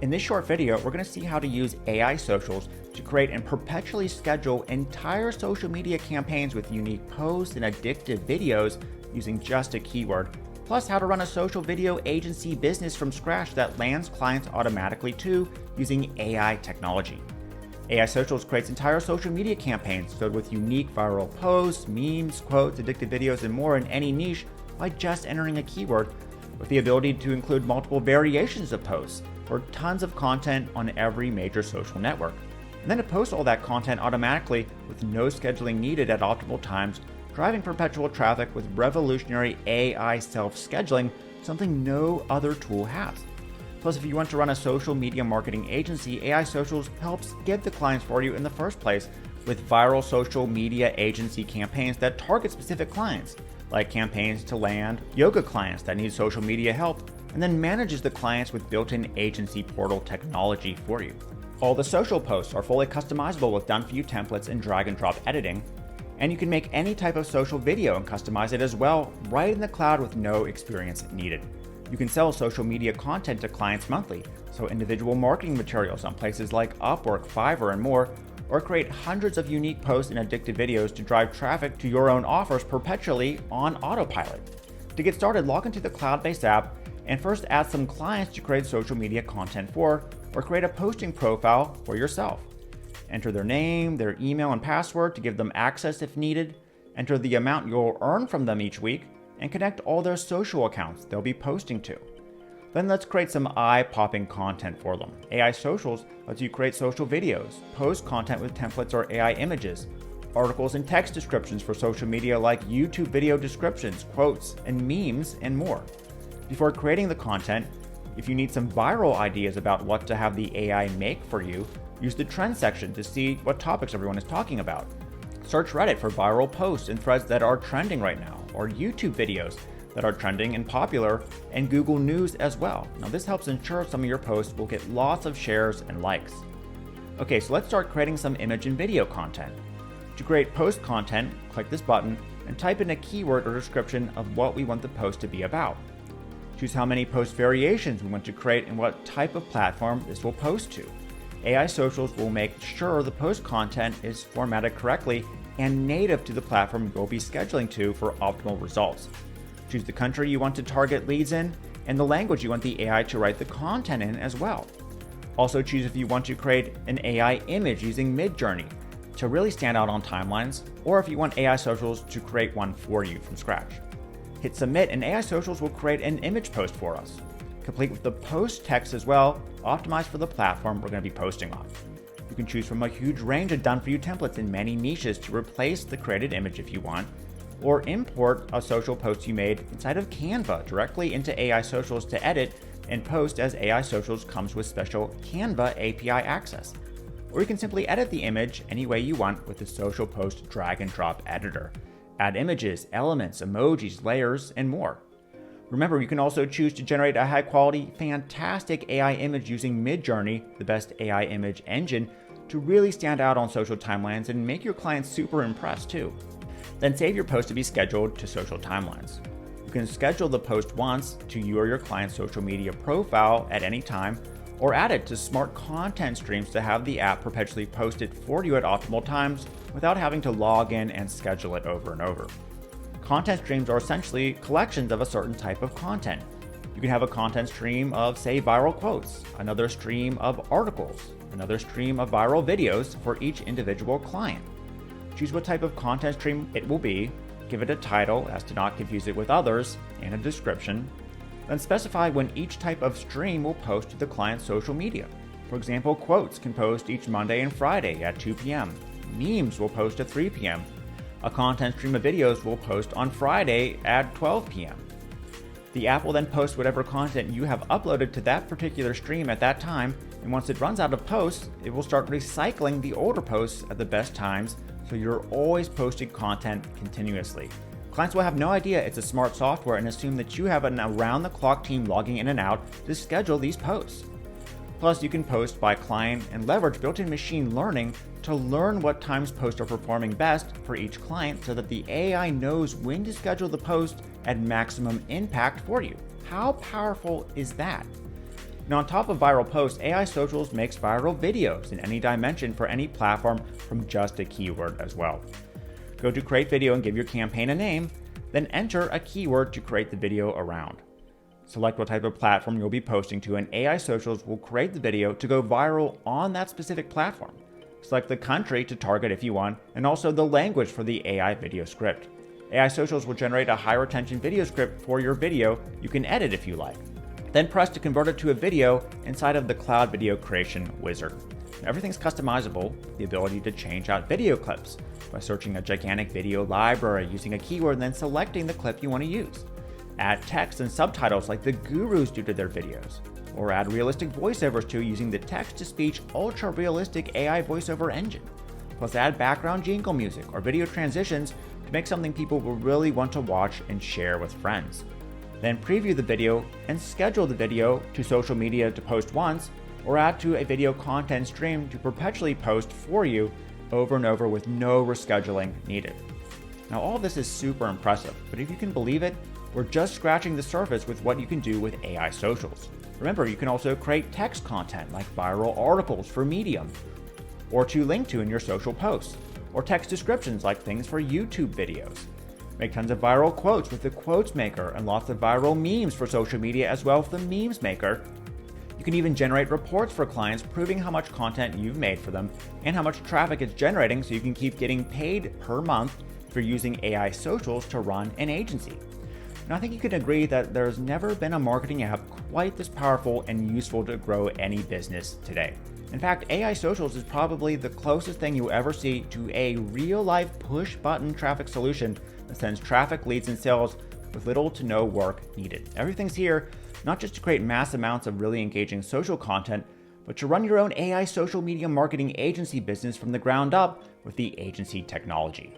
In this short video, we're going to see how to use AISocials to create and perpetually schedule entire social media campaigns with unique posts and addictive videos using just a keyword, plus how to run a social video agency business from scratch that lands clients automatically too using AI technology. AISocials creates entire social media campaigns filled with unique viral posts, memes, quotes, addictive videos, and more in any niche by just entering a keyword, with the ability to include multiple variations of posts or tons of content on every major social network. And then to post all that content automatically with no scheduling needed at optimal times, driving perpetual traffic with revolutionary AI self-scheduling, something no other tool has. Plus, if you want to run a social media marketing agency, AISocials helps get the clients for you in the first place with viral social media agency campaigns that target specific clients, like campaigns to land yoga clients that need social media help, and then manages the clients with built-in agency portal technology for you. All the social posts are fully customizable with done-for-you templates and drag-and-drop editing, and you can make any type of social video and customize it as well right in the cloud with no experience needed. You can sell social media content to clients monthly, so individual marketing materials on places like Upwork, Fiverr, and more, or create hundreds of unique posts and addictive videos to drive traffic to your own offers perpetually on autopilot. To get started, log into the cloud-based app and first add some clients to create social media content for, or create a posting profile for yourself. Enter their name, their email, and password to give them access if needed, enter the amount you'll earn from them each week, and connect all their social accounts they'll be posting to. Then let's create some eye-popping content for them. AISocials lets you create social videos, post content with templates or AI images, articles and text descriptions for social media like YouTube video descriptions, quotes, and memes, and more. Before creating the content, if you need some viral ideas about what to have the AI make for you, use the trend section to see what topics everyone is talking about. Search Reddit for viral posts and threads that are trending right now, or YouTube videos that are trending and popular, and Google News as well. Now this helps ensure some of your posts will get lots of shares and likes. Okay, so let's start creating some image and video content. To create post content, click this button and type in a keyword or description of what we want the post to be about. Choose how many post variations we want to create and what type of platform this will post to. AISocials will make sure the post content is formatted correctly and native to the platform you'll be scheduling to for optimal results. Choose the country you want to target leads in and the language you want the AI to write the content in as well. Also choose if you want to create an AI image using Midjourney to really stand out on timelines, or if you want AISocials to create one for you from scratch. Hit submit and AISocials will create an image post for us, complete with the post text as well, optimized for the platform we're going to be posting on. You can choose from a huge range of done-for-you templates in many niches to replace the created image if you want, or import a social post you made inside of Canva directly into AISocials to edit and post, as AISocials comes with special Canva API access. Or you can simply edit the image any way you want with the social post drag and drop editor. Add images, elements, emojis, layers, and more. Remember, you can also choose to generate a high-quality, fantastic AI image using Midjourney, the best AI image engine, to really stand out on social timelines and make your clients super impressed too. Then save your post to be scheduled to social timelines. You can schedule the post once to you or your client's social media profile at any time, or add it to smart content streams to have the app perpetually post it for you at optimal times without having to log in and schedule it over and over. Content streams are essentially collections of a certain type of content. You can have a content stream of, say, viral quotes, another stream of articles, another stream of viral videos for each individual client. Choose what type of content stream it will be, give it a title as to not confuse it with others, and a description. Then specify when each type of stream will post to the client's social media. For example, quotes can post each Monday and Friday at 2 p.m. Memes will post at 3 p.m. A content stream of videos will post on Friday at 12 p.m. The app will then post whatever content you have uploaded to that particular stream at that time, and once it runs out of posts, it will start recycling the older posts at the best times, so you're always posting content continuously. Clients will have no idea it's a smart software and assume that you have an around-the-clock team logging in and out to schedule these posts. Plus, you can post by client and leverage built-in machine learning to learn what times posts are performing best for each client so that the AI knows when to schedule the post at maximum impact for you. How powerful is that? And on top of viral posts, AISocials makes viral videos in any dimension for any platform from just a keyword as well. Go to Create Video and give your campaign a name, then enter a keyword to create the video around. Select what type of platform you'll be posting to, and AISocials will create the video to go viral on that specific platform. Select the country to target if you want, and also the language for the AI video script. AISocials will generate a high retention video script for your video you can edit if you like. Then press to convert it to a video inside of the Cloud Video Creation Wizard. Everything's customizable, the ability to change out video clips by searching a gigantic video library using a keyword and then selecting the clip you want to use. Add text and subtitles like the gurus do to their videos, or add realistic voiceovers to using the text-to-speech ultra-realistic AI voiceover engine. Plus add background jingle music or video transitions to make something people will really want to watch and share with friends. Then preview the video and schedule the video to social media to post once, or add to a video content stream to perpetually post for you over and over with no rescheduling needed. Now all of this is super impressive, but if you can believe it, we're just scratching the surface with what you can do with AISocials. Remember, you can also create text content like viral articles for Medium, or to link to in your social posts, or text descriptions like things for YouTube videos. Make tons of viral quotes with the Quotes Maker and lots of viral memes for social media as well with the Memes Maker. You can even generate reports for clients proving how much content you've made for them and how much traffic it's generating so you can keep getting paid per month if you're using AISocials to run an agency. And I think you can agree that there's never been a marketing app quite this powerful and useful to grow any business today. In fact, AISocials is probably the closest thing you'll ever see to a real-life push-button traffic solution that sends traffic, leads, and sales with little to no work needed. Everything's here, not just to create mass amounts of really engaging social content, but to run your own AI social media marketing agency business from the ground up with the agency technology.